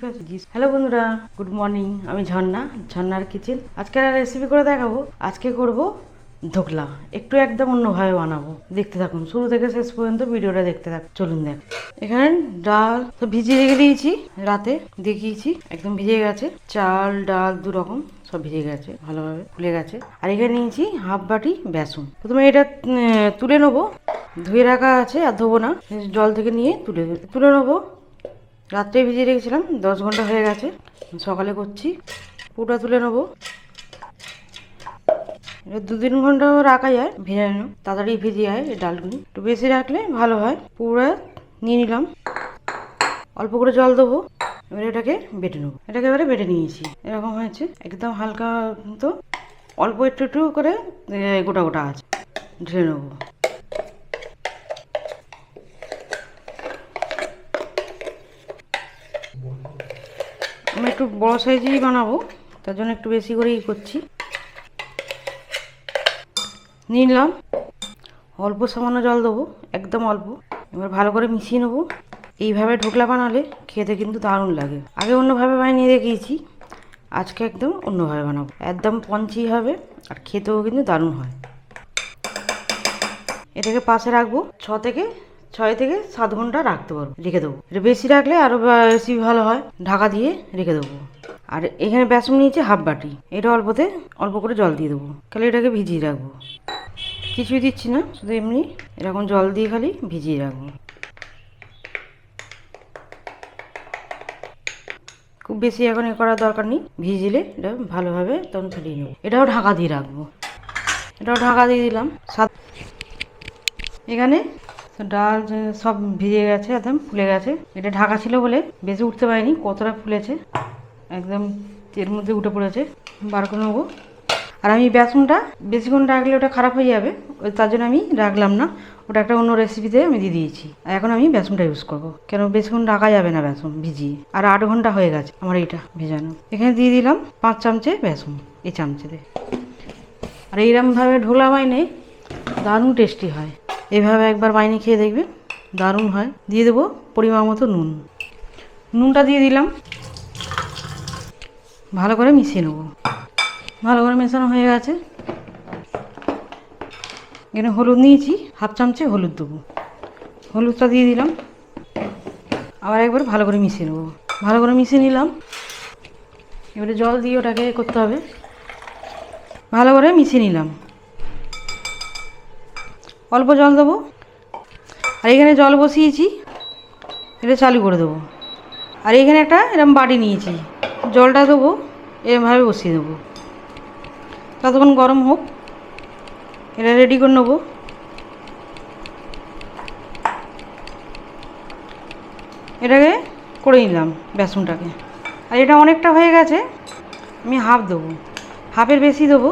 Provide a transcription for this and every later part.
আছে। হ্যালো বন্ধুরা, good morning. আমি ঝর্ণার কিচেন। আজকে রেসিপি করে দেখাবো। আজকে করব ধোকলা। একটু একদম অন্যভাবে বানাবো, দেখতে থাকুন শুরু থেকে শেষ পর্যন্ত ভিডিওটা দেখতে থাকুন। চলুন দেখ। এখানে ডাল তো ভিজিয়ে রেখে দিয়েছি, রাতে দেখিয়েছি, একদম ভিজে গেছে। চাল ডাল দু রকম সব ভিজে গেছে, ভালোভাবে ফুলে গেছে। আর এখানে নিয়েছি হাফ বাটি বেসন। প্রথমে এটা তুলে নেবো, ধুয়ে রাখা আছে আর ধোবো না, জল থেকে নিয়ে তুলে নেবো। রাত্রে ভিজিয়ে রেখেছিলাম, 10 ঘন্টা হয়ে গেছে, সকালে করছি। পুরোটা তুলে নেবো। 2-3 ঘন্টাও রাখা যায় ভেজানো, তাড়াতাড়ি ভিজে যায় এই ডালগুলি। একটু বেশি রাখলে ভালো হয়। পুরো নিয়ে নিলাম, অল্প করে জল দেবো। এবারে এটাকে বেটে নেবো। এটাকে এবারে বেটে নিয়েছি, এরকম হয়েছে। একদম হালকা তো, অল্প একটু একটু করে গোটা গোটা আছে, ঢেলে নেবো। আমি একটু বড় সাইজেই বানাবো, তার জন্য একটু বেশি করেই করছি। নিলাম, অল্প সামান্য জল দেবো, একদম অল্প। এবার ভালো করে মিশিয়ে নেবো। এইভাবে ঢোকলা বানালে খেতে কিন্তু দারুণ লাগে। আগে অন্যভাবে বানিয়ে দেখিয়েছি, আজকে একদম অন্যভাবে বানাবো। একদম পঞ্চি হবে আর খেতেও কিন্তু দারুণ হয়। এটাকে পাশে রাখবো। 6 থেকে 7 ঘন্টা রাখতে পারবো, রেখে দেবো। এটা বেশি রাখলে আরও বেশি ভালো হয়। ঢাকা দিয়ে রেখে দেবো। আর এখানে বেসন নিয়েছি হাফ বাটি, এটা অল্প করে জল দিয়ে দেবো। খালি এটাকে ভিজিয়ে রাখবো, কিছুই দিচ্ছি না, শুধু এমনি এরকম জল দিয়ে খালি ভিজিয়ে রাখবো। খুব বেশি এখন করার দরকার নেই, ভিজিলে এটা ভালোভাবে তখন ফেলিয়ে নেবো। এটাও ঢাকা দিয়ে রাখবো। এটাও ঢাকা দিয়ে দিলাম। এখানে ডাল সব ভিজে গেছে, একদম ফুলে গেছে। এটা ঢাকা ছিল বলে বেশি উঠতে পারিনি, কতটা ফুলেছে, একদম এর মধ্যে উঠে পড়েছে। বার করে নেবো। আর আমি বেসনটা বেশিক্ষণ রাখলে ওটা খারাপ হয়ে যাবে, তার জন্য আমি রাখলাম না। ওটা একটা অন্য রেসিপিতে আমি দিয়ে দিয়েছি। আর এখন আমি বেসনটা ইউজ করবো, কেন বেশিক্ষণ রাখা যাবে না বেসন ভিজিয়ে। আর 8 ঘন্টা হয়ে গেছে আমার এইটা ভেজানো। এখানে দিয়ে দিলাম 5 চামচে বেসন, এই চামচেতে। আর এইরকমভাবে ঢোলা বাইনে দারুণ টেস্টি হয়। এইভাবে একবার বাইনে খেয়ে দেখবে, দারুণ হয়। দিয়ে দেবো পরিমাণ মতো নুনটা দিয়ে দিলাম। ভালো করে মিশিয়ে নেবো। ভালো করে মেশানো হয়ে গেছে। এখানে হলুদ নিয়েছি, হাফ চামচে হলুদ দেবো। হলুদটা দিয়ে দিলাম। আবার একবার ভালো করে মিশিয়ে নেবো। ভালো করে মিশিয়ে নিলাম। এবারে জল দিয়ে ওটাকে করতে হবে। ভালো করে মিশিয়ে নিলাম, অল্প জল দেবো। আর এখানে জল বসিয়েছি, এটা চালু করে দেবো। আর এখানে একটা এরকম বাটি নিয়েছি, জলটা দেবো, এরকমভাবে বসিয়ে দেবো। ততক্ষণ গরম হোক, এটা রেডি করে নেবো। এটাকে করে নিলাম বেসনটাকে। আর এটা অনেকটা হয়ে গেছে, আমি হাফ দেবো, হাফের বেশি দেবো।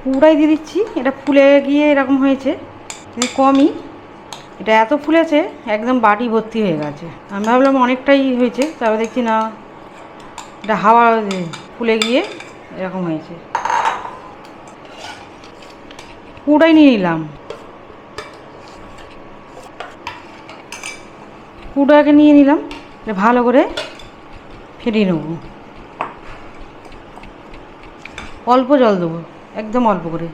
পুরাই দিয়ে দিচ্ছি। এটা ফুলে গিয়ে এরকম হয়েছে, কিন্তু কমই। এটা এত ফুলেছে একদম বাটি ভর্তি হয়ে গেছে। আমি ভাবলাম অনেকটাই হয়েছে, তারপর দেখছি না, এটা হাওয়া ফুলে গিয়ে এরকম হয়েছে। পুরাই নিয়ে নিলাম, পুরোটাকে নিয়ে নিলাম। ভালো করে ফেটিয়ে নেব। অল্প জল দেবো, একদম অল্প করে,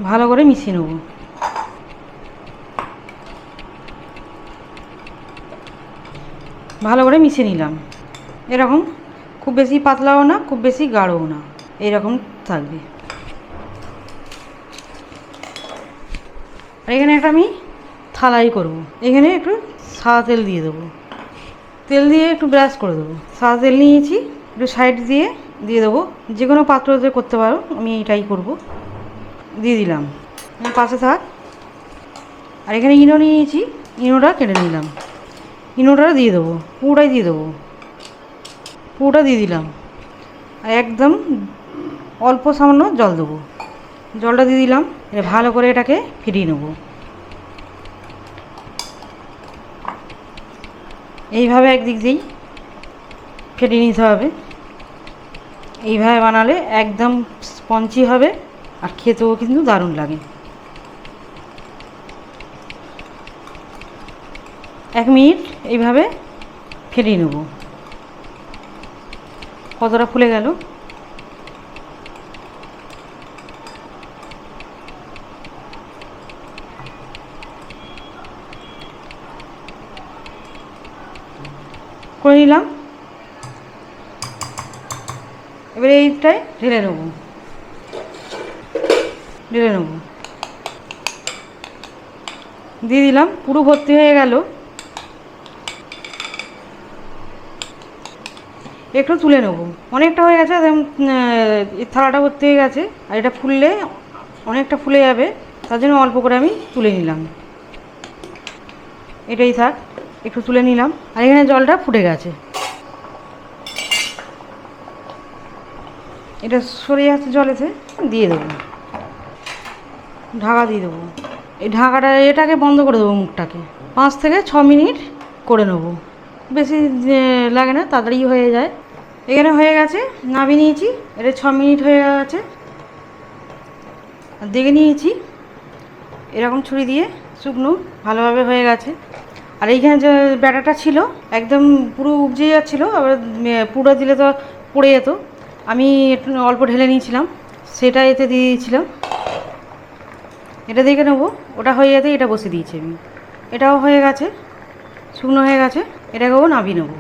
ভালো করে মিশিয়ে নেব। ভালো করে মিশিয়ে নিলাম। এরকম খুব বেশি পাতলাও না, খুব বেশি গাঢ়ও না, এইরকম থাকবে। আর এখানে একটা আমি থালাই করব। এখানে একটু সাদা তেল দিয়ে দেবো। তেল দিয়ে একটু ব্রাশ করে দেবো। সাদা তেল নিয়েছি, একটু সাইড দিয়ে দেবো। যে কোনো পাত্রতে করতে পারো, আমি এটাই করব। দিয়ে দিলাম, পাশে থাক। আর এখানে ইনো নিয়েছি, ইনোটা কেটে নিলাম। ইনোটা দিয়ে দেবো, পুরোটাই দিয়ে দেবো। পুরোটা দিয়ে দিলাম। আর একদম অল্প সামান্য জল দেবো। জলটা দিয়ে দিলাম। ভালো করে এটাকে ফিরিয়ে নেব। এইভাবে একদিক দিয়েই ফেটিয়ে নিতে হবে। এইভাবে বানালে একদম স্পঞ্জি হবে, আর খেতেও কিন্তু দারুণ লাগে। 1 মিনিট এইভাবে ফেটিয়ে নেব। কতটা ফুলে গেল। করে নিলাম। এবারে এইটাই ঢেলে নেব, দিয়ে দিলাম। পুরো ভর্তি হয়ে গেল। একটু তুলে নেব, অনেকটা হয়ে গেছে, থালাটা ভর্তি হয়ে গেছে। আর এটা ফুললে অনেকটা ফুলে যাবে, তার জন্য অল্প করে আমি তুলে নিলাম। এটাই থাক, একটু তুলে নিলাম। আর এখানে জলটা ফুটে গেছে, এটা সরে যাচ্ছে জলেতে, দিয়ে দেবো। ঢাকা দিয়ে দেবো। এই ঢাকাটা এটাকে বন্ধ করে দেবো, মুখটাকে 5 থেকে 6 মিনিট করে নেবো। বেশি লাগে না, তাড়াতাড়ি হয়ে যায়। এখানে হয়ে গেছে, নামিয়ে নিয়েছি। এটা 6 মিনিট হয়ে গেছে। আর দেখে নিয়েছি, এরকম ছুরি দিয়ে শুকনো ভালোভাবে হয়ে গেছে। আর এইখানে যে ব্যাটাটা ছিল একদম পুরো উপজে যাচ্ছিলো, আবার পুরো দিলে তো পড়ে যেত। আমি একটু অল্প ঢেলে নিয়েছিলাম, সেটা এতে দিয়ে দিয়েছিলাম। এটা দেখে নেবো, ওটা হয়ে যেতে এটা বসে দিয়েছি আমি। এটাও হয়ে গেছে, শুকনো হয়ে গেছে। এটাকেও নামিয়ে নেবো।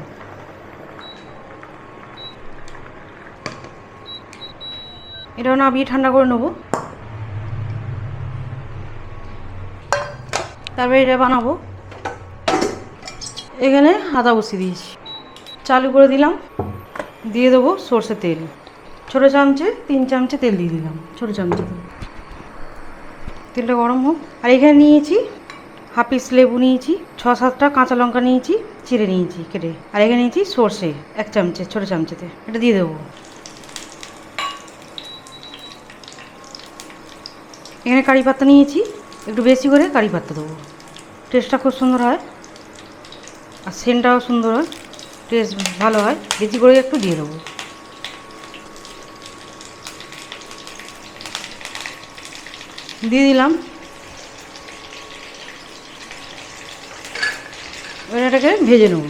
এটাও নামিয়ে ঠান্ডা করে নেবো। তারপরে এটা বানাবো। এখানে আদা বসিয়ে দিয়েছি, চালু করে দিলাম। দিয়ে দেবো সর্ষের তেল, ছোটো চামচে 3 চামচে তেল দিয়ে দিলাম, ছোটো চামচে তেলটা গরম হোক। আর এখানে নিয়েছি হাফ পিস লেবু নিয়েছি, 6-7টা কাঁচা লঙ্কা নিয়েছি, চিড়ে নিয়েছি কেটে। আর এখানে নিয়েছি সর্ষে 1 চামচে, ছোটো চামচেতে। এটা দিয়ে দেবো। এখানে কারি পাতা নিয়েছি, একটু বেশি করে কারি পাতা দেবো, টেস্টটা খুব সুন্দর হয়। আর সেন্টটাও সুন্দর হয়, টেস্ট ভালো হয়, বেশি করে একটু দিয়ে দেবো। দিয়ে দিলাম। এবার এটাকে ভেজে নেব।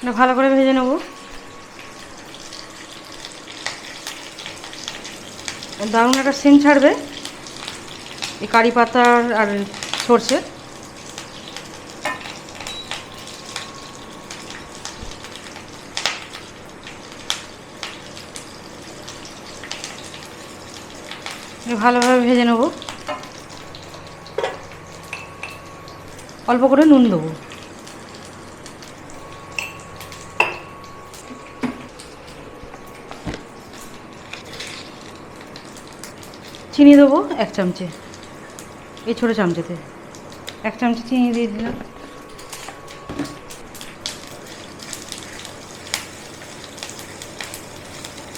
এটা ভালো করে ভেজে নেব। দারুণ একটা সেন্ট ছাড়বে এই কারি পাতার আর সর্ষে। ভালোভাবে ভেজে নেব। অল্প করে নুন দেবো, চিনি দেবো 1 চামচে, এই ছোটো চামচেতে 1 চামচে চিনি দিয়ে দিলাম।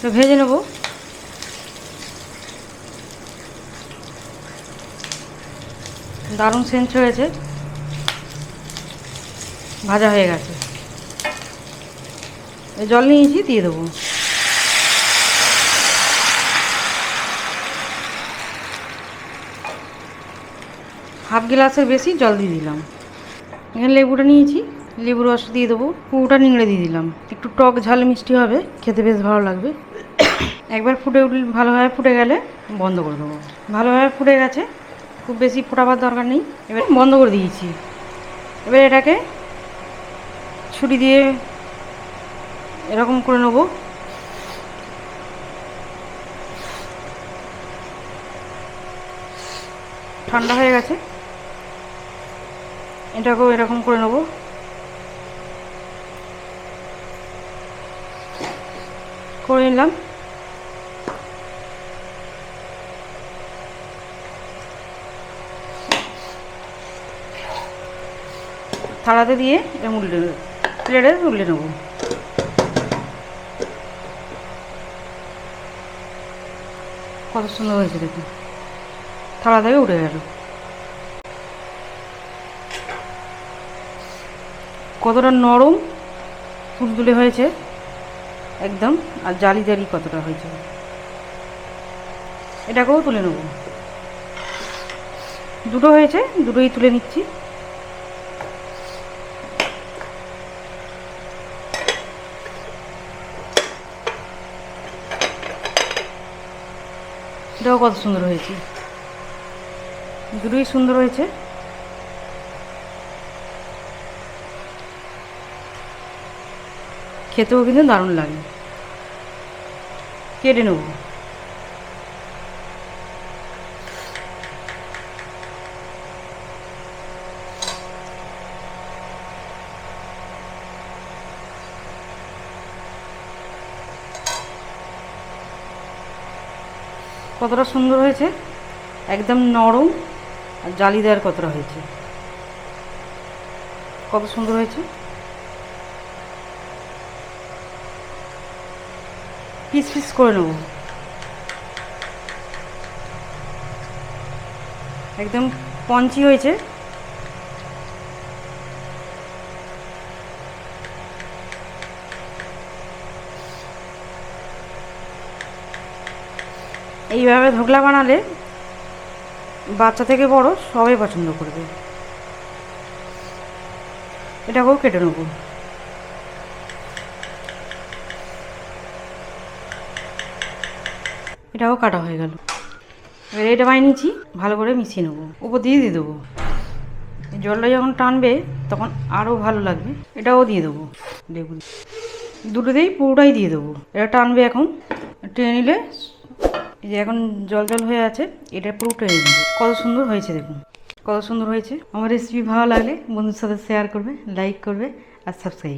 তো ভেজে নেব। দারুণ সেন্ট হয়েছে, ভাজা হয়ে গেছে। জল নিয়েছি, দিয়ে দেবো। হাফ গ্লাসের বেশি জল দিয়ে দিলাম। এখানে লেবুটা নিয়েছি, লেবুর রস দিয়ে দেবো। পুরোটা নিংড়ে দিয়ে দিলাম। একটু টক ঝাল মিষ্টি হবে, খেতে বেশ ভালো লাগবে। একবার ফুটে উঠলে, ভালোভাবে ফুটে গেলে বন্ধ করে দেবো। ভালোভাবে ফুটে গেছে, খুব বেশি ফোটাবার দরকার নেই। এবার বন্ধ করে দিয়েছি। এবার এটাকে ছুরি দিয়ে এরকম করে নেবো। ঠান্ডা হয়ে গেছে, এটাকেও এরকম করে নেবো। করে নিলাম। থালাতে দিয়ে এটা উল্টে প্লেটে উল্টে নেবো। কত সুন্দর হয়েছে দেখুন, থালা থেকে উঠে গেল। কতটা নরম তুলতুলে হয়েছে একদম, আর জালি জালি কতটা হয়েছে। এটাকেও তুলে নেব। দুটো হয়েছে, দুটোই তুলে নিচ্ছি। এটাও কত সুন্দর হয়েছে, দুটোই সুন্দর হয়েছে। খেতেও কিন্তু দারুণ লাগে। কেটে নেব। কতটা সুন্দর হয়েছে, একদম নরম আর জালিদার কতটা হয়েছে, কত সুন্দর হয়েছে। পিস পিস করে নেব, একদম পঞ্চি হয়েছে। এইভাবে ধোকলা বানালে বাচ্চা থেকে বড় সবাই পছন্দ করবে। এটাকেও কেটে নেব। এটাও কাটা হয়ে গেল। এবার এটা বানিয়েছি, ভালো করে মিশিয়ে নেবো, উপর দিয়ে দেবো। জলটা যখন টানবে তখন আরও ভালো লাগবে। এটাও দিয়ে দেবো, দেখুন দুটোতেই পুরোটাই দিয়ে দেবো। এটা টানবে, এখন টেনে নিলে, এই যে এখন জল জল হয়ে আছে, এটা পুরো টেনে নেবে। কত সুন্দর হয়েছে দেখুন, কত সুন্দর হয়েছে। আমার রেসিপি ভালো লাগলে বন্ধুর সাথে শেয়ার করবে, লাইক করবে আর সাবস্ক্রাইব।